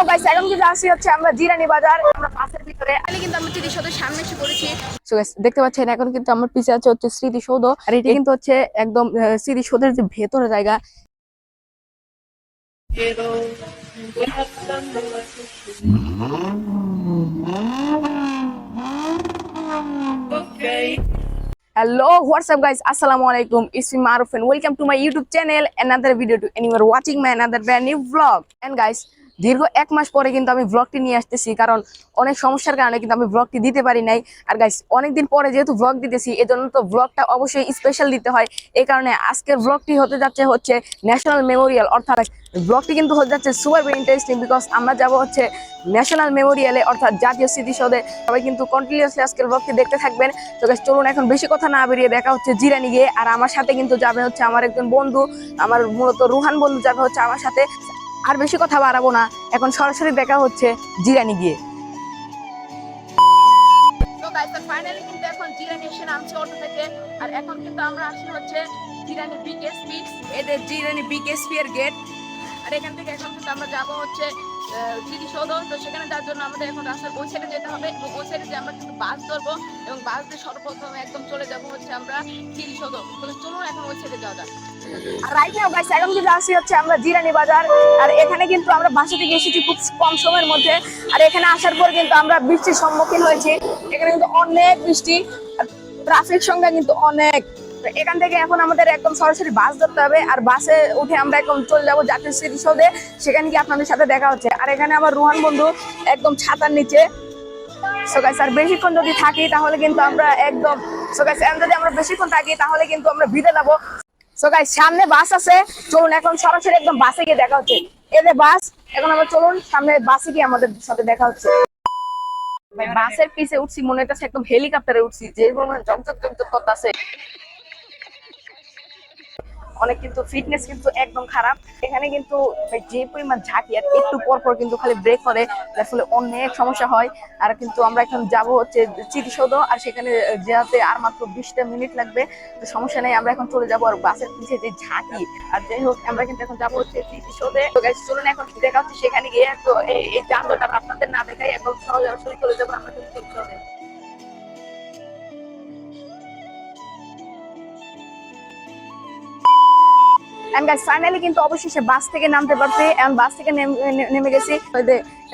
নাও guys, এখন কিন্তু আসি হচ্ছে আমরা জিরানি বাজার, আমরা বাসের ভিতরে আগে কিন্তু আমরা স্মৃতিসৌধের সামনে এসে পড়েছি। সো গাইস দেখতে পাচ্ছেন এখন কিন্তু আমার পিছে আছে হচ্ছে স্মৃতিসৌধ, আর এটি কিন্তু হচ্ছে একদম স্মৃতিসৌধের যে ভেতরে জায়গা। Hello, what's up guys? Assalamu alaikum. It's me Maruf and welcome to my YouTube channel. Another video to and you are watching my another brand new vlog. And guys, দীর্ঘ এক মাস পরে কিন্তু আমি ব্লগটি নিয়ে আসতেছি, কারণ অনেক সমস্যার কারণে কিন্তু আমি ব্লগটি দিতে পারি নাই। আর গাইস অনেকদিন পরে যেহেতু ব্লগ দিতেছি, এজন্য তো ব্লগটা অবশ্যই স্পেশাল দিতে হয়। এই কারণে আজকের ব্লগটি হতে যাচ্ছে হচ্ছে ন্যাশনাল মেমোরিয়াল, অর্থাৎ ব্লগটি কিন্তু হতে যাচ্ছে সুপার ইন্টারেস্টিং, বিকজ আমরা যাব হচ্ছে ন্যাশনাল মেমোরিয়ালে, অর্থাৎ জাতীয় স্মৃতিসৌধে। সবাই কিন্তু কন্টিনিউয়াসলি আজকের ব্লগটি দেখতে থাকবেন। তো গাইস চলুন এখন বেশি কথা না বেরিয়ে দেখা হচ্ছে জিরানি গিয়ে। আর আমার সাথে কিন্তু যাবে হচ্ছে আমার একজন বন্ধু, আমার মূলত রুহান বন্ধু যাবে হচ্ছে আমার সাথে। আর বেশি কথা বাড়াবো না, এখন সরাসরি দেখা হচ্ছে জিরানি গিয়ে। তো গাইস ফাইনালি কিন্তু এখন জিরানি এসে নামছে অটো থেকে, আর এখন কিন্তু আমরা আসি হচ্ছে জিরানি বিকেএসপি, এদের জিরানি বিকেএসপি এর গেট। আর এখান থেকে এখন কিন্তু আমরা যাবো হচ্ছে স্মৃতিসৌধ। তো সেখানে যাওয়ার জন্য আমাদের এখন রাস্তার ওই সাইডে যেতে হবে, এবং ওই সাইডে যে আমরা কিন্তু বাস ধরবো, এবং বাস দিয়ে সর্বপ্রথম একদম চলে যাবো হচ্ছে আমরা স্মৃতিসৌধ। তো চলুন এখন ওই সাইডে যাওয়া যাক। আর রাইট নাও গাইস এখন কিন্তু আসি হচ্ছে আমরা জিরানি বাজার, আর এখানে কিন্তু আমরা বাসা থেকে এসেছি খুব কম সময়ের মধ্যে। আর এখানে আসার পর কিন্তু আমরা বৃষ্টির সম্মুখীন হয়েছি। এখানে কিন্তু অনেক বৃষ্টি, আর ট্রাফিক সংখ্যা কিন্তু অনেক। এখান থেকে এখন আমাদের একদম সরাসরি বাস ধরতে হবে, আর বাসে উঠে আমরা একদম চলে যাবো জাতীয় স্মৃতিসৌধে। সেখানে কি আপনাদের সাথে দেখা হচ্ছে। আর এখানে আমার রুহান বন্ধু একদম ছাতার নিচে। সো গাইস আর বেশিক্ষণ যদি থাকি তাহলে কিন্তু আমরা একদম যদি আমরা বেশিক্ষণ থাকি তাহলে কিন্তু আমরা ভিড়ে যাবো। সো গাইস সামনে বাস আছে, চলুন এখন সরাসরি একদম বাসে গিয়ে দেখা হচ্ছে। এই যে বাস, এখন আমরা চলুন সামনে বাসে গিয়ে আমাদের সাথে দেখা হচ্ছে। ভাই বাসের পিছে উঠছি, মনে হচ্ছে একদম হেলিকপ্টারে উঠছি, যে জমজক জমজক করতেছে। অনেক কিন্তু ফিটনেস কিন্তু একদম খারাপ। এখানে কিন্তু যে পরিমাণ ঝাঁকি, আর একটু পর পর কিন্তু খালি ব্রেক করে, যার ফলে অনেক সমস্যা হয়। আর কিন্তু আমরা এখন যাব হচ্ছে স্মৃতিসৌধ, আর সেখানে যেতে আর মাত্র 20টা মিনিট লাগবে। তো সমস্যা নেই, আমরা এখন চলে যাবো। আর বাসের পিছিয়ে যে ঝাঁকি, আর যাই হোক আমরা কিন্তু এখন যাবো হচ্ছে স্মৃতিসৌধে। তো গাইস চলুন এখন দেখা হচ্ছে সেখানে গিয়ে। তো এই যানজটটা আপনাদের না দেখাই এখন সরাসরি চলে যাবো আমরা কিন্তু স্মৃতিসৌধে। এন্ড গাইস ফাইনালি কিন্তু অবশেষে বাস থেকে নামতে পারছি। এখন বাস থেকে নেমে গেছি,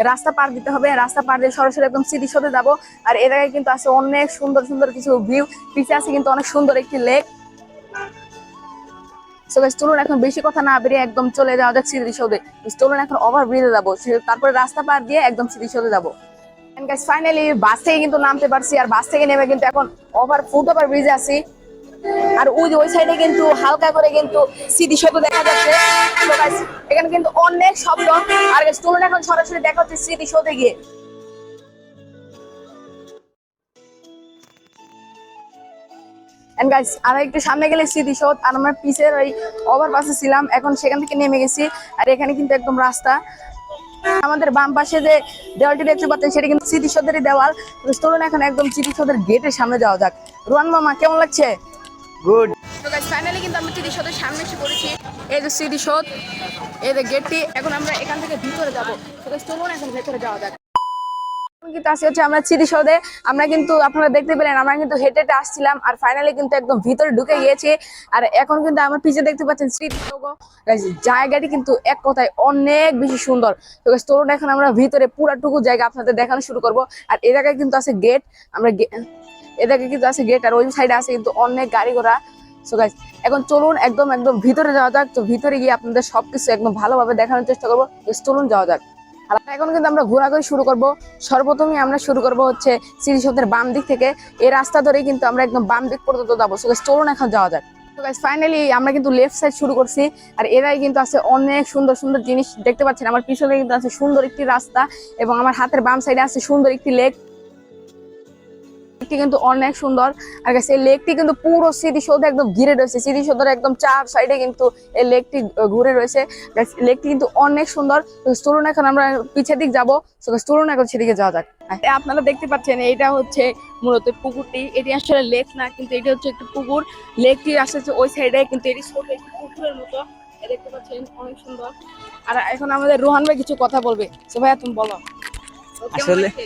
রাস্তা পার দিতে হবে, রাস্তা পার দিয়ে সরাসরি একদম স্মৃতিসৌধে যাবো। আর এ জায়গায় কিন্তু আছে অনেক সুন্দর সুন্দর কিছু ভিউ, পিছে আছে কিন্তু অনেক সুন্দর একটি লেক। সো গাইস চলুন এখন বেশি কথা না বেরিয়ে একদম চলে যাওয়া যাক স্মৃতিসৌধে। চলুন এখন ওভার ব্রিজে যাবো, তারপরে রাস্তা পার দিয়ে একদম স্মৃতিসৌধে যাবো। এন্ড গাইস ফাইনালি বাস থেকে কিন্তু নামতে পারছি, আর বাস থেকে নেমে কিন্তু এখন ফুট ওভার ব্রিজে আছি। আর ওই সাইডে কিন্তু হালকা করে কিন্তু স্মৃতিসৌধ দেখা যাচ্ছে। এখানে কিন্তু অনেক শব্দ। আর চলুন এখন সরাসরি দেখা হচ্ছে স্মৃতিসৌধে গিয়ে। এন্ড গাইস আর একটু সামনে গেলে স্মৃতিসৌধ, আর আমরা পিছের ওই ওভারপাসে ছিলাম, এখন সেখান থেকে নেমে গেছি। আর এখানে কিন্তু একদম রাস্তা, আমাদের বাম পাশে যে দেওয়ালটি দেখতে পাচ্ছেন সেটা কিন্তু স্মৃতিসৌধেরই দেওয়াল। চলুন এখন একদম স্মৃতিসৌধের গেটের সামনে যাওয়া যাক। রুহান মামা কেমন লাগছে? গুড। তো গাইস ফাইনালি কিন্তু আমরা স্মৃতিসৌধের সামনে এসে পড়েছি। এই যে স্মৃতিসৌধ, এই যে গেটটি, এখন আমরা এখান থেকে ভিতরে যাবো। তো গাইস চলুন এখন ভিতরে যাওয়া যাক। কিন্তু আসি হচ্ছে আমরা স্মৃতিসৌধে। আমরা কিন্তু আপনারা দেখতে পেলেন আমরা কিন্তু হেঁটে হেঁটে আসছিলাম, আর ফাইনালি কিন্তু একদম ভিতরে ঢুকে গিয়েছি। আর এখন কিন্তু আমার পিছে দেখতে পাচ্ছেন স্মৃতিসৌধ। জায়গাটি কিন্তু এক কথায় অনেক বেশি সুন্দর। তো গাইস চলুন এখন আমরা ভিতরে পুরাটুকু জায়গা আপনাদের দেখানো শুরু করব। আর এ জায়গায় কিন্তু আছে গেট, আমরা এদিকে কিন্তু আছে গেট, আর ওই সাইডে আছে কিন্তু অনেক গাড়ি ঘোড়া। সো গাইস এখন চলুন একদম ভিতরে যাওয়া যাক। তো ভিতরে গিয়ে আপনাদের সবকিছু একদম ভালোভাবে দেখানোর চেষ্টা করবো। চলুন যাওয়া যাক। আর এখন কিন্তু আমরা ঘোরাঘুরি শুরু করব। সর্বপ্রথমে আমরা শুরু করব হচ্ছে স্মৃতিসৌধের বাম দিক থেকে। এই রাস্তা ধরেই কিন্তু আমরা একদম বাম দিক পর্যন্ত যাবো। সো গাইস চলুন এখন যাওয়া যাক। তো গাইস ফাইনালি আমরা কিন্তু লেফট সাইড শুরু করছি, আর এরাই কিন্তু আছে অনেক সুন্দর সুন্দর জিনিস দেখতে পাচ্ছেন। আমার পিছনে কিন্তু আছে সুন্দর একটি রাস্তা, এবং আমার হাতের বাম সাইডে আছে সুন্দর একটি লেক, কিন্তু অনেক সুন্দর। আর গাইস এই লেকটি কিন্তু পুরো স্মৃতিসৌধ একদম ঘিরে রয়েছে। স্মৃতিসৌধের একদম চার সাইডে কিন্তু এই লেকটি ঘুরে রয়েছে। গাইস লেকটি কিন্তু অনেক সুন্দর। চলুন এখন আমরা পিছের দিক যাবো। চলুন এখন সেদিকে যাওয়া যাক। আপনারা দেখতে পাচ্ছেন এইটা হচ্ছে মূলত পুকুরটি, এটি আসলে লেক না, কিন্তু এটি হচ্ছে একটি পুকুর। লেকটি আসছে ওই সাইডে, কিন্তু এটি ছোট একটি পুকুরের মতো দেখতে পাচ্ছেন, অনেক সুন্দর। আর এখন আমাদের রোহান ভাই কিছু কথা বলবে। তো ভাইয়া তুমি বলো কেমন আসলে লাগছে?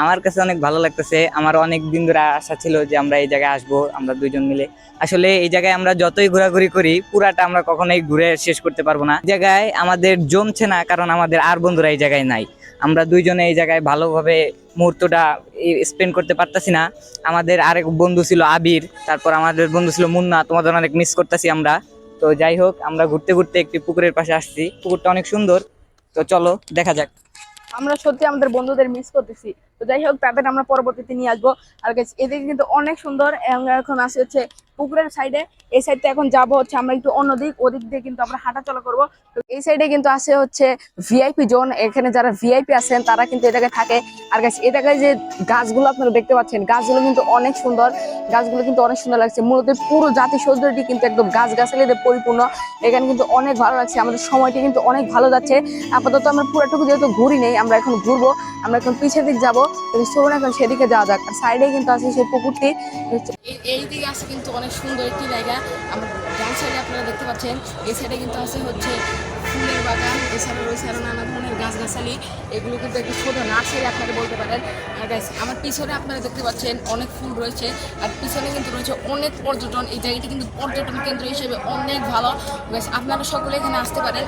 আমার কাছে অনেক ভালো লাগতেছে। আমার অনেক দিন ধরে আশা ছিল যে আমরা এই জায়গায় আসবো, আমরা দুইজন মিলে। আসলে এই জায়গায় আমরা যতই ঘোরাঘুরি করি পুরাটা আমরা কখনোই ঘুরে শেষ করতে পারবো না। এই জায়গায় আমাদের জমছে না কারণ আমাদের আর বন্ধুরা এই জায়গায় নাই। আমরা দুইজনে এই জায়গায় ভালোভাবে মুহূর্তটা স্পেন্ড করতে পারতাছি না। আমাদের আরেক বন্ধু ছিল আবির, তারপর আমাদের বন্ধু ছিল মুন্না, তোমাদের অনেক মিস করতেছি আমরা। তো যাই হোক, আমরা ঘুরতে ঘুরতে একটি পুকুরের পাশে আসছি, পুকুরটা অনেক সুন্দর। তো চলো দেখা যাক। আমরা সত্যি আমাদের বন্ধুদের মিস করতেছি। তো যাই হোক, তাদের আমরা পরবর্তীতে নিয়ে আসবো। আর গাইস এদিকে কিন্তু অনেক সুন্দর। আমরা এখন আসি হচ্ছে পুকুরের সাইডে। এই সাইডটা এখন যাব হচ্ছে আমরা একটু অন্য দিক, ওদিক দিয়ে কিন্তু আমরা হাঁটা চলা করবো। তো এই সাইডে কিন্তু আছে হচ্ছে ভিআইপি জোন। এখানে যারা ভিআইপি আছেন তারা কিন্তু এই জায়গায় থাকে। আর গাইস এই জায়গায় যে গাছগুলো আপনারা দেখতে পাচ্ছেন, গাছগুলো কিন্তু অনেক সুন্দর। গাছগুলো কিন্তু অনেক সুন্দর লাগছে। মূলত পুরো জাতি সৌন্দর্যটি কিন্তু একদম গাছ গাছালি দিয়ে পরিপূর্ণ। এখানে কিন্তু অনেক ভালো লাগছে, আমাদের সময়টি কিন্তু অনেক ভালো যাচ্ছে। আপাতত আমরা পুরোটুকু যেহেতু ঘুরি নেই, আমরা এখন ঘুরবো। আমরা এখন পিছের দিক যাবো। চলুন এখন সেদিকে যাওয়া যাক। আর সাইডে কিন্তু আছে সেই পুকুরটি। এই দিকে আছে কিন্তু অনেক সুন্দর একটি জায়গা। আমরা ডান সাইডে আপনারা দেখতে পাচ্ছেন, এই সাইডে কিন্তু আছে হচ্ছে ফুলের বাগান। এছাড়া রয়েছে আরো নানা ধরনের গাছগাছালি। এগুলো কিন্তু একটু ছোট নার্সারি আপনারা বলতে পারেন। আর গাইস আমার পিছনে আপনারা দেখতে পাচ্ছেন অনেক ফুল রয়েছে। আর পিছনে কিন্তু রয়েছে অনেক পর্যটন। এই জায়গাটি কিন্তু পর্যটন কেন্দ্র হিসেবে অনেক ভালো। গাইস আপনারা সকলে এখানে আসতে পারেন।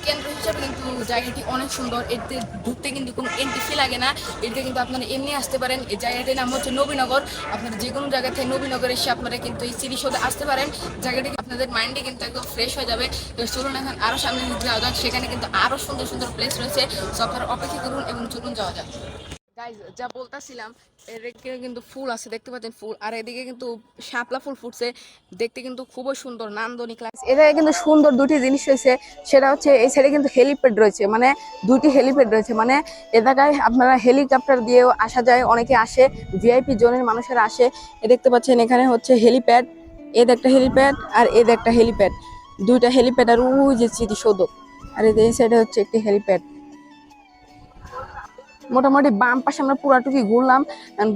কেন্দ্র হিসেবে কিন্তু জায়গাটি অনেক সুন্দর। এতে ঢুকতে কিন্তু কোনো এন্ট্রি ফি লাগে না। এতে কিন্তু আপনারা এমনি আসতে পারেন। এই জায়গাটির নাম হচ্ছে নবীনগর। আপনারা যে কোনো জায়গা থেকে নবীনগর এসে আপনারা কিন্তু এই স্মৃতিসৌধে আসতে পারেন। জায়গাটি আপনাদের মাইন্ডে কিন্তু একদম ফ্রেশ হয়ে যাবে। তো চলুন এখন আরো সামনে যাওয়া যাক। সেখানে কিন্তু আরো সুন্দর সুন্দর প্লেস রয়েছে। সো আপনারা অপেক্ষা করুন এবং চলুন যাওয়া যাক। গাইজ যা বলতাছিলাম, এদিকে কিন্তু ফুল আছে দেখতে পাচ্ছেন ফুল। আর এদিকে কিন্তু শাপলা ফুল ফুটছে, দেখতে কিন্তু খুবই সুন্দর নান্দনিক লাগছে। এদিকে কিন্তু সুন্দর দুটি জিনিস রয়েছে। সেটা হচ্ছে এই সাইডে কিন্তু হেলিপ্যাড রয়েছে, মানে দুটি হেলিপ্যাড রয়েছে। মানে এ জায়গায় আপনারা হেলিকপ্টার দিয়েও আসা যায়, অনেকে আসে, ভিআইপি জোনের মানুষেরা আসে। এ দেখতে পাচ্ছেন এখানে হচ্ছে হেলিপ্যাড। এদ একটা হেলিপ্যাড আর এদ একটা হেলিপ্যাড, দুইটা হেলিপ্যাড। আর ওই যে স্মৃতিসৌধ, আর এই সাইডে হচ্ছে একটি হেলিপ্যাড। মোটামুটি বাম পাশে আমরা পুরাটুকি ঘুরলাম।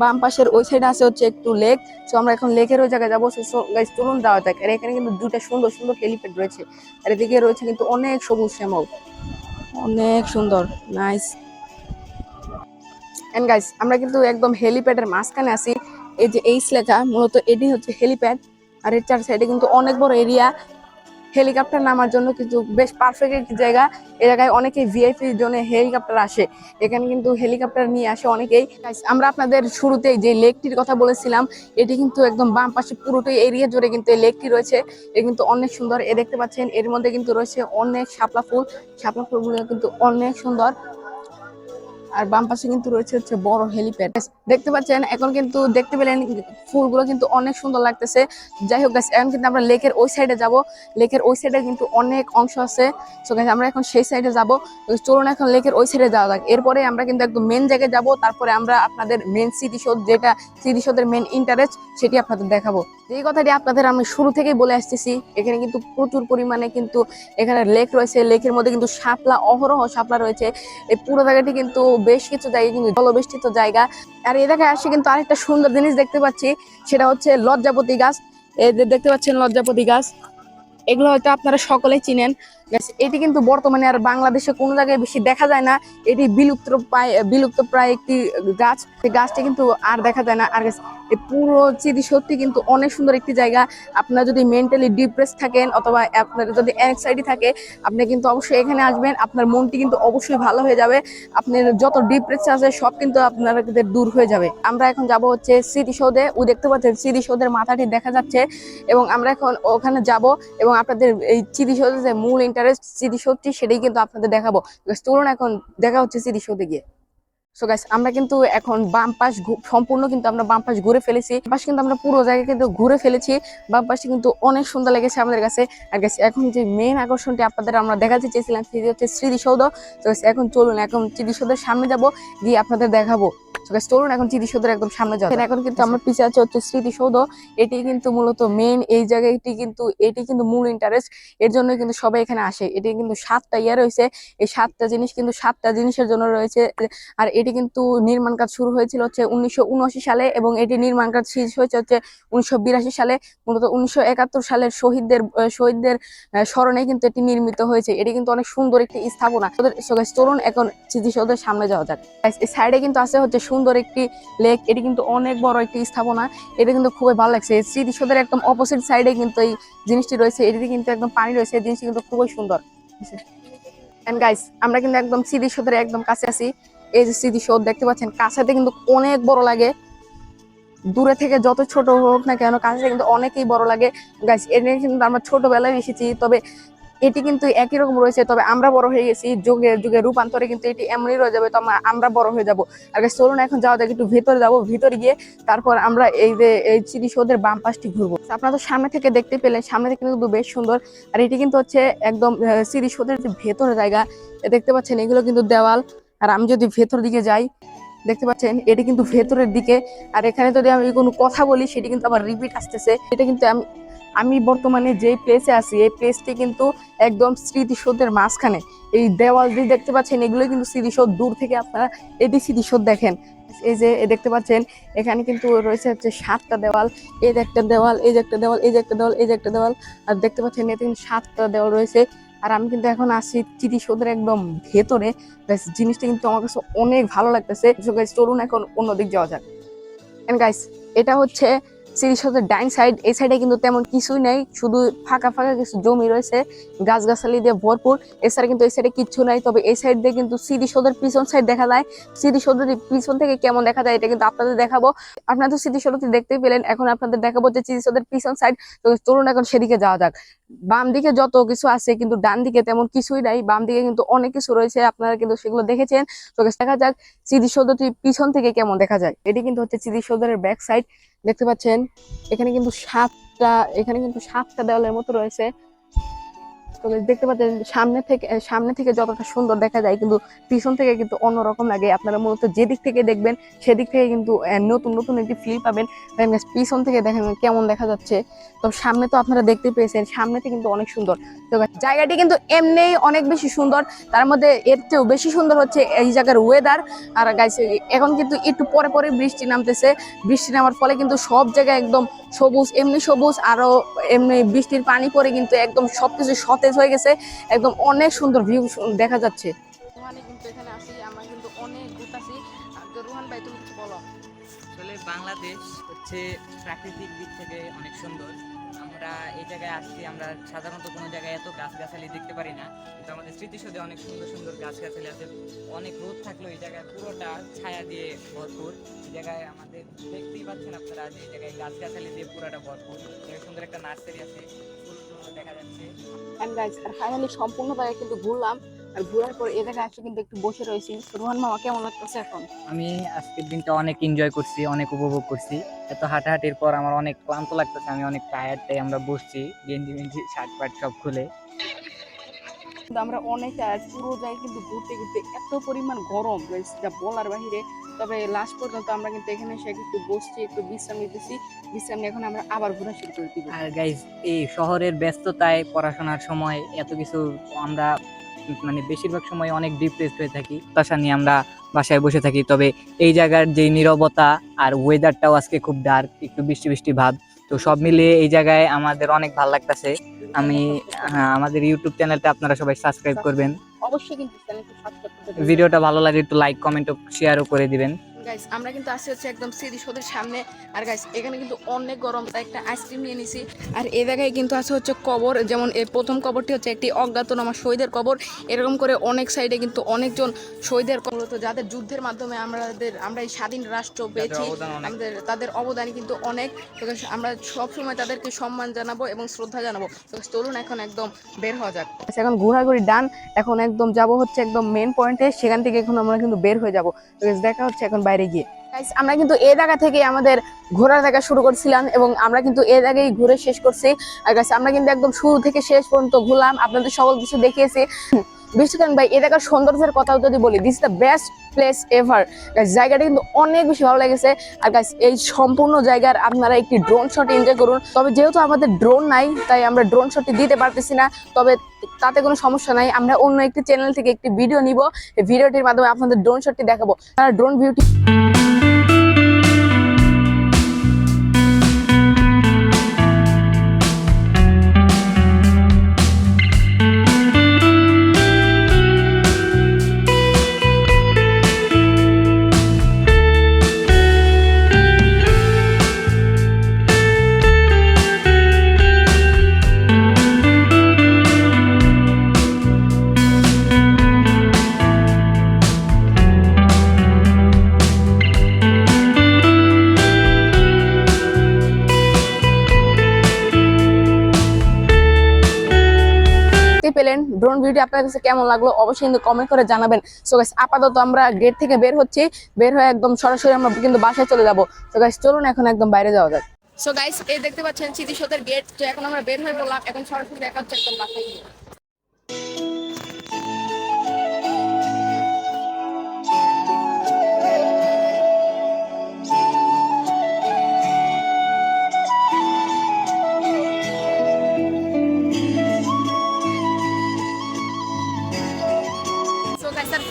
বাম পাশের ওই সাইডে আছে হচ্ছে একটু লেক। তো আমরা এখন লেকের ওই জায়গায় যাবো। গাইস চলুন যাওয়া যাক। আর এখানে কিন্তু দুইটা সুন্দর সুন্দর হেলিপ্যাড রয়েছে। আর এদিকে রয়েছে কিন্তু অনেক সবুজ শ্যামল, অনেক সুন্দর, নাইস। এন্ড গাইস আমরা কিন্তু একদম হেলিপ্যাডের মাঝখানে আছি। এই যে এইচ লেখা, মূলত এটি হচ্ছে হেলিপ্যাড। আর এর চার সাইডে কিন্তু অনেক বড় এরিয়া। হেলিকপ্টার নামার জন্য কিন্তু বেশ পারফেক্ট একটি জায়গা। এই জায়গায় অনেকেই ভিআইপি জোনে হেলিকপ্টার আসে। এখানে কিন্তু হেলিকপ্টার নিয়ে আসে অনেকেই। Guys, আমরা আপনাদের শুরুতেই যে লেকটির কথা বলেছিলাম, এটি কিন্তু একদম বাম পাশে পুরোটাই এরিয়া জুড়ে কিন্তু এই লেকটি রয়েছে। এ কিন্তু অনেক সুন্দর। এ দেখতে পাচ্ছেন এর মধ্যে কিন্তু রয়েছে অনেক শাপলা ফুল। শাপলা ফুলগুলো কিন্তু অনেক সুন্দর। আর বাম পাশে কিন্তু রয়েছে হচ্ছে বড় হেলিপ্যাড দেখতে পাচ্ছেন। এখন কিন্তু দেখতে পেলেন ফুলগুলো কিন্তু অনেক সুন্দর লাগতেছে। যাই হোক গাইস, এখন কিন্তু আমরা লেকের ওই সাইডে যাব। লেকের ওই সাইডে কিন্তু অনেক অংশ আছে। সো গাইস আমরা এখন সেই সাইডে যাব। চলুন এখন লেকের ওই সাইডে যাওয়া যাক। এরপরে আমরা কিন্তু একদম মেন জায়গায় যাব। তারপরে আমরা আপনাদের মেন স্মৃতিসৌধ, যেটা স্মৃতিসৌধের মেন ইন্টারেস্ট, সেটি আপনাদের দেখাবো। যেই কথাটি আপনাদের আমি শুরু থেকেই বলে আসতেছি, এখানে কিন্তু প্রচুর পরিমাণে কিন্তু এখানে লেক রয়েছে। লেকের মধ্যে কিন্তু শাপলা, অহরহ শাপলা রয়েছে। এই পুরো জায়গাটি কিন্তু বেশ কিছু জায়গায় কিন্তু জলবেষ্টিত জায়গা। আর এই জায়গায় আসে কিন্তু আরেকটা সুন্দর জিনিস দেখতে পাচ্ছি, সেটা হচ্ছে লজ্জাপতি গাছ। এই যে দেখতে পাচ্ছেন লজ্জাপতি গাছ, এগুলো হয়তো আপনারা সকলেই চিনেন। এটি কিন্তু বর্তমানে আর বাংলাদেশে কোনো জায়গায় বেশি দেখা যায় না। এটি বিলুপ্ত প্রায় একটি গাছ। এই গাছটি কিন্তু আর দেখা যায় না। আর এই পুরো স্মৃতিসৌধটি কিন্তু অনেক সুন্দর একটি জায়গা। আপনারা যদি মেন্টালি ডিপ্রেস থাকেন অথবা আপনার যদি অ্যাংজাইটি থাকে, আপনি কিন্তু অবশ্যই এখানে আসবেন। আপনার মনটি কিন্তু অবশ্যই ভালো হয়ে যাবে। আপনার যত ডিপ্রেস আছে সব কিন্তু আপনাদের দূর হয়ে যাবে। আমরা এখন যাব হচ্ছে স্মৃতিসৌধে। ওই দেখতে পাচ্ছেন স্মৃতিসৌধের মাথাটি দেখা যাচ্ছে। এবং আমরা এখন ওখানে যাব এবং আপনাদের এই স্মৃতিসৌধের যে মূল ইন্টারেস্ট স্মৃতিসৌধটি, সেটাই কিন্তু আপনাদের দেখাবো। চলুন এখন দেখা হচ্ছে স্মৃতিসৌধে গিয়ে। সো গাইস আমরা কিন্তু এখন বাম পাশ সম্পূর্ণ কিন্তু আমরা বাম পাশ ঘুরে ফেলেছি। পাশ কিন্তু আমরা পুরো জায়গা কিন্তু ঘুরে ফেলেছি। বাম পাশে কিন্তু অনেক সুন্দর লেগেছে আমাদের কাছে। আর গাইস এখন যে মেইন আকর্ষণটি আপনাদের আমরা দেখাতে চেয়েছিলাম, সেটি হচ্ছে স্মৃতিসৌধ। তো এখন চলুন এখন স্মৃতিসৌধের সামনে যাব, গিয়ে আপনাদের দেখাবো। চলুন এখন স্মৃতিসৌধের একদম সামনে যাবো। এখন কিন্তু আমার পিছিয়ে আছে হচ্ছে স্মৃতিসৌধ। এটি কিন্তু মূলত মেইন, এই জায়গাটি কিন্তু এটি কিন্তু মূল ইন্টারেস্ট। এর জন্য কিন্তু সবাই এখানে আসে। এটি কিন্তু 7টা ইয়ে রয়েছে। এই 7টা জিনিস কিন্তু 7টা জিনিসের জন্য রয়েছে। আর এটি কিন্তু নির্মাণ কাজ শুরু হয়েছিল হচ্ছে 1979 সালে এবং এটি নির্মাণ কাজ শেষ হয়েছে হচ্ছে 1982 সালে। মূলত 1971 সালের শহীদদের স্মরণে কিন্তু এটি নির্মিত হয়েছে। এটি কিন্তু অনেক সুন্দর একটি স্থাপনা। চলুন এখন স্মৃতিসৌধের সামনে যাওয়া যাক। এই সাইডে কিন্তু আছে হচ্ছে সুন্দর একটি লেক। এটি কিন্তু অনেক বড় একটি স্থাপনা। এটা কিন্তু খুবই ভালো লাগছে। স্মৃতিসৌধের একদম অপোজিট সাইডে কিন্তু এই জিনিসটি রয়েছে। এটিতে কিন্তু একদম পানি রয়েছে। এই জিনিসটি কিন্তু খুবই সুন্দর। এন্ড গাইস, আমরা কিন্তু একদম স্মৃতিসৌধের একদম কাছে আছি। এই যে স্মৃতিসৌধ দেখতে পাচ্ছেন, কাছেতে কিন্তু অনেক বড় লাগে। দূরে থেকে যত ছোট হোক না কেন, কাছে কিন্তু অনেকই বড় লাগে। গাইস, এটা কিন্তু আমরা ছোটবেলায় এসেছি, তবে এটি কিন্তু একই রকম রয়েছে। তবে আমরা বড় হয়ে গেছি, যুগে যুগে রূপান্তরে কিন্তু এটি এমনই রয়ে যাবে। তো আমরা বড় হয়ে যাব। আর গাইস, চলুন এখন যাওয়া যাক, একটু ভেতরে যাবো। ভিতরে গিয়ে তারপর আমরা এই যে এই স্মৃতিসৌধের বাম পাশটি ঘুরবো। আপনারা তো সামনে থেকে দেখতে পেলেন, সামনে থেকে কিন্তু বেশ সুন্দর। আর এটি কিন্তু হচ্ছে একদম স্মৃতিসৌধের যে ভেতরে জায়গা দেখতে পাচ্ছেন, এগুলো কিন্তু দেওয়াল। আর আমি যদি ভেতর দিকে যাই, দেখতে পাচ্ছেন এটি কিন্তু ভেতরের দিকে। আর এখানে যদি আমি কোনো কথা বলি, সেটি কিন্তু আবার রিপিট আসতেছে। এটা কিন্তু আমি বর্তমানে যে প্লেসে আছি, এই প্লেসটি কিন্তু একদম স্মৃতিসৌধের মাঝখানে। এই দেওয়াল দিয়ে দেখতে পাচ্ছেন, এগুলো কিন্তু স্মৃতিসৌধ। দূর থেকে আপনারা এটি স্মৃতিসৌধ দেখেন। এই যে দেখতে পাচ্ছেন, এখানে কিন্তু রয়েছে হচ্ছে 7টা দেওয়াল। এই যে একটা দেওয়াল, এই যে একটা দেওয়াল, এই যে একটা দেওয়াল, এই যে একটা দেওয়াল। আর দেখতে পাচ্ছেন এতে কিন্তু 7টা দেওয়াল রয়েছে। আর আমি কিন্তু এখন আসছি স্মৃতিসৌধের একদম ভেতরে। জিনিসটা কিন্তু আমার কাছে অনেক ভালো লাগতেছে। চলুন এখন অন্যদিক যাওয়া যাক। এন্ড গাইস, এটা হচ্ছে স্মৃতিসৌধের ডাইন সাইড। এই সাইডে কিন্তু তেমন কিছুই নেই, শুধু ফাঁকা ফাঁকা কিছু জমি রয়েছে, গাছগাছালি দিয়ে ভরপুর। এছাড়া কিন্তু এই সাইডে কিচ্ছু নাই। তবে এই সাইড দিয়ে কিন্তু স্মৃতিসৌধের পিছন সাইড দেখা যায়। স্মৃতিসৌধের পিছন থেকে কেমন দেখা যায়, এটা কিন্তু আপনাদের দেখাবো। আপনারা তো স্মৃতিসৌধটি দেখতেই পেলেন, এখন আপনাদের দেখাবো যে স্মৃতিসৌধের পিছন সাইড। তো চলুন এখন সেদিকে যাওয়া যাক। বাম দিকে যত কিছু আছে, কিন্তু ডান দিকে তেমন কিছুই নাই। বাম দিকে কিন্তু অনেক কিছু রয়েছে, আপনারা কিন্তু সেগুলো দেখেছেন। তো দেখা যাক স্মৃতিসৌধটি পিছন থেকে কেমন দেখা যায়। এটি কিন্তু হচ্ছে স্মৃতিসৌধের ব্যাক সাইড। দেখতে পাচ্ছেন এখানে কিন্তু সাতটা দেওয়ালের মতো রয়েছে। তো দেখতে পাচ্ছেন সামনে থেকে যতটা সুন্দর দেখা যায়, কিন্তু পিছন থেকে কিন্তু অন্যরকম লাগে। আপনারা মূলত যেদিক থেকে দেখবেন, সেদিক থেকে কিন্তু নতুন নতুন একটি ফিল পাবেন। পিছন থেকে দেখেন কেমন দেখা যাচ্ছে। তো সামনে তো আপনারা দেখতে পেয়েছেন, সামনে থেকে কিন্তু অনেক সুন্দর। তো জায়গাটি কিন্তু এমনি অনেক বেশি সুন্দর। তার মধ্যে এর চেয়েও বেশি সুন্দর হচ্ছে এই জায়গার ওয়েদার। আর গাইস, এখন কিন্তু একটু পরে পরে বৃষ্টি নামতেছে। বৃষ্টি নামার ফলে কিন্তু সব জায়গায় একদম সবুজ, এমনি সবুজ, আরো এমনি বৃষ্টির পানি পরে কিন্তু একদম সবকিছু সতেজ হয়ে গেছে। একদম অনেক সুন্দর ভিউ দেখা যাচ্ছে। কিন্তু এখানে আসি, আমরা কিন্তু অনেক ঘুরতাছি। রোহান ভাই, তুমি কিছু বলো। আসলে বাংলাদেশ হচ্ছে প্রাকৃতিক দিক থেকে অনেক সুন্দর। আমরা এই জায়গায় আসছি, আমরা সাধারণত কোনো জায়গায় এত গাছগাছালি দেখতে পারি না, কিন্তু আমাদের স্মৃতিসৌধে অনেক সুন্দর সুন্দর গাছগাছালি আছে। অনেক রোদ থাকলেও এই জায়গায় পুরোটা ছায়া দিয়ে ভরপুর। এই জায়গায় আমাদের দেখতেই পাচ্ছেন আপনারা যে এই জায়গায় গাছগাছালি দিয়ে পুরোটা ভরপুর। সুন্দর একটা নার্সারি আছে, দেখা যাচ্ছে। এন্ড গাইস, আর ফাইনালি সম্পূর্ণ জায়গা কিন্তু ঘুরলাম। আর ঘোরার পর এই জায়গায় আসলে কিন্তু একটু বসে রয়েছি। রোহান মামা, কেমন লাগতেছে এখন? আমি আজকের দিনটা অনেক এনজয় করছি, অনেক উপভোগ করছি। এত হাঁটাহাঁটির পর আমার অনেক ক্লান্ত লাগতেছে, আমি অনেক টায়ার্ড। তাই আমরা বসছি গেঞ্জি শার্ট প্যান্ট সব খুলে। আমরা অনেক পুরো জায়গায় কিন্তু ঘুরতে ঘুরতে এত পরিমাণ গরম যা বলার বাহিরে। তবে লাস্ট পর্যন্ত আমরা কিন্তু এখানে এসে একটু বসছি, একটু বিশ্রাম নিতেছি। বিশ্রাম নিয়ে এখন আমরা আবার ঘোরা শুরু করে দিব। আর গাইস, এই শহরের ব্যস্ততায় পড়াশোনার সময় এত কিছু আমরা মানে বেশিরভাগ সময় অনেক ডিপ্রেসড হয়ে থাকি, হতাশা নিয়ে আমরা বাসায় বসে থাকি। তবে এই জায়গার যে নীরবতা আর ওয়েদারটাও আজকে খুব ডার্ক, একটু বৃষ্টি বৃষ্টি ভাব। তো সব মিলিয়ে এই জায়গায় আমাদের অনেক ভালো লাগতেছে। আমাদের ইউটিউব চ্যানেলটা আপনারা সবাই সাবস্ক্রাইব করবেন অবশ্যই, কিন্তু চ্যানেলটি সাবস্ক্রাইব করতে। ভিডিওটা ভালো লাগে একটু লাইক কমেন্ট ও শেয়ারও করে দিবেন। গাইস, আমরা কিন্তু আসছি হচ্ছে একদম স্মৃতিসৌধের সামনে। আর গাইস, এখানে কিন্তু অনেক গরম, তাই একটা আইসক্রিম নিয়ে নিছি। আর এই জায়গায় কিন্তু আছে হচ্ছে কবর। যেমন এই প্রথম কবরটি হচ্ছে একটি অজ্ঞাতনামা শহীদের কবর। এরকম করে অনেক সাইডে কিন্তু অনেকজন শহীদের কবর, তো যাদের যুদ্ধের মাধ্যমে আমরা এই স্বাধীন রাষ্ট্র পেয়েছি, তাদের অবদান কিন্তু অনেক। তো আমরা সবসময় তাদেরকে সম্মান জানাবো এবং শ্রদ্ধা জানাবো। তো চলুন এখন একদম বের হওয়া যাক। এখন ঘোরাঘুরি ডান, এখন একদম যাব হচ্ছে একদম মেন পয়েন্টে। সেখান থেকে এখন আমরা কিন্তু বের হয়ে যাবো। তো দেখা হচ্ছে এখন বাইরে গিয়ে। আমরা কিন্তু এই জায়গা থেকে আমাদের ঘোরার জায়গা শুরু করছিলাম এবং আমরা কিন্তু এই জায়গায় ঘুরে শেষ করছি। আর আমরা কিন্তু একদম শুরু থেকে শেষ পর্যন্ত ঘুরলাম, আপনাদের সকল কিছু দেখিয়েছি। বিশেষ করে ভাই এই জায়গার সৌন্দর্যের কথা যদি বলি, this is the best place ever. জায়গাটা কিন্তু অনেক বেশি ভালো লেগেছে। আর গাইস এই সম্পূর্ণ জায়গার আপনারা একটি ড্রোন শট এনজয় করুন। তবে যেহেতু আমাদের ড্রোন নাই তাই আমরা ড্রোন শটটি দিতে পারতেছি না, তবে তাতে কোনো সমস্যা নাই, আমরা অন্য একটি চ্যানেল থেকে একটি ভিডিও নিব, এই ভিডিওটির মাধ্যমে আপনাদের ড্রোন শটটি দেখাবো। তারা ড্রোন ভিউটি পেলেন। ড্রোন ভিউটি আপনার কাছে কেমন লাগলো অবশ্যই কিন্তু কমেন্ট করে জানাবেন। সো গাইস আপাতত আমরা গেট থেকে বের হচ্ছি, বের হয়ে একদম সরাসরি আমরা কিন্তু বাসায় চলে যাব। সো গাইস চলুন এখন একদম বাইরে যাওয়া যাক। সো গাইস এই দেখতে পাচ্ছেন স্মৃতিসৌধের গেট। তো এখন আমরা বের হয়ে পড়লাম, এখন সরাসরি দেখা হচ্ছে একদম বাসায় গিয়ে।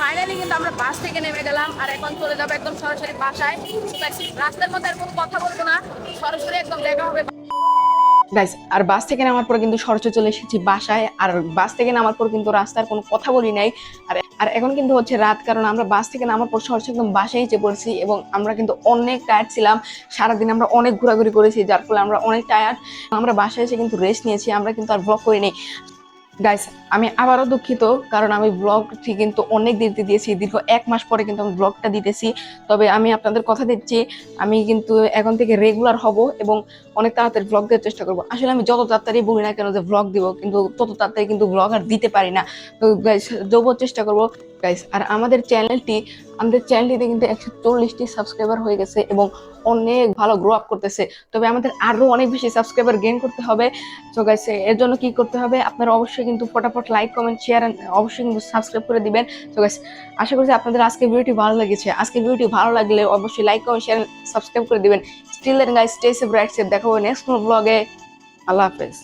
ফাইনালি কিন্তু আমরা বাস থেকে নেমে গেলাম আর এখন চলে যাবো একদম সরাসরি বাসায়। রাস্তার মধ্যে আর কোনো কথা বলবো না, সরাসরি একদম দেখা হবে। গাইস আর বাস থেকে নামার পর কিন্তু সরাসরি চলে এসেছি বাসায়। আর বাস থেকে নামার পর কিন্তু রাস্তার কোনো কথা বলি নাই। আর এখন কিন্তু হচ্ছে রাত, কারণ আমরা বাস থেকে নামার পর সরাসরি একদম বাসায় এসে পড়ছি এবং আমরা কিন্তু অনেক টায়ার্ড ছিলাম। সারাদিন আমরা অনেক ঘোরাঘুরি করেছি, যার ফলে আমরা অনেক টায়ার্ড। আমরা বাসায় এসে কিন্তু রেস্ট নিয়েছি, আমরা কিন্তু আর ব্লগ করি নাই। গাইস আমি আবারও দুঃখিত, কারণ আমি ব্লগটি কিন্তু অনেক দেরিতে দিয়েছি, দীর্ঘ 1 মাস পরে কিন্তু আমি ব্লগটা দিতেছি। তবে আমি আপনাদের কথা দিচ্ছি, আমি কিন্তু এখন থেকে রেগুলার হব এবং অনেক তাড়াতাড়ি ব্লগ দেওয়ার চেষ্টা করবো। আসলে আমি যত তাড়াতাড়ি বলি না কেন যে ব্লগ দিব, কিন্তু তত তাড়াতাড়ি কিন্তু ব্লগ আর দিতে পারি না। তো গাইস দেবো, চেষ্টা করবো গাইস। আর আমাদের চ্যানেলটিতে কিন্তু 140টি সাবস্ক্রাইবার হয়ে গেছে এবং অনেক ভালো গ্রো আপ করতেছে। তবে আমাদের আরো অনেক বেশি সাবস্ক্রাইবার গেইন করতে হবে। তো গাইস এর জন্য কি করতে হবে, আপনারা অবশ্যই কিন্তু ফটাফট লাইক কমেন্ট শেয়ার অবশ্যই কিন্তু সাবস্ক্রাইব করে দিবেন। তো গাইস আশা করছি আপনাদের আজকের ভিডিওটি ভালো লেগেছে। আজকের ভিডিওটি ভালো লাগলে অবশ্যই লাইক কমেন্ট শেয়ার সাবস্ক্রাইব করে দিবেন। Still then guys, stay safe, right safe. দেখা হবে নেক্সট কোনো ব্লগে। আল্লাহ হাফেজ।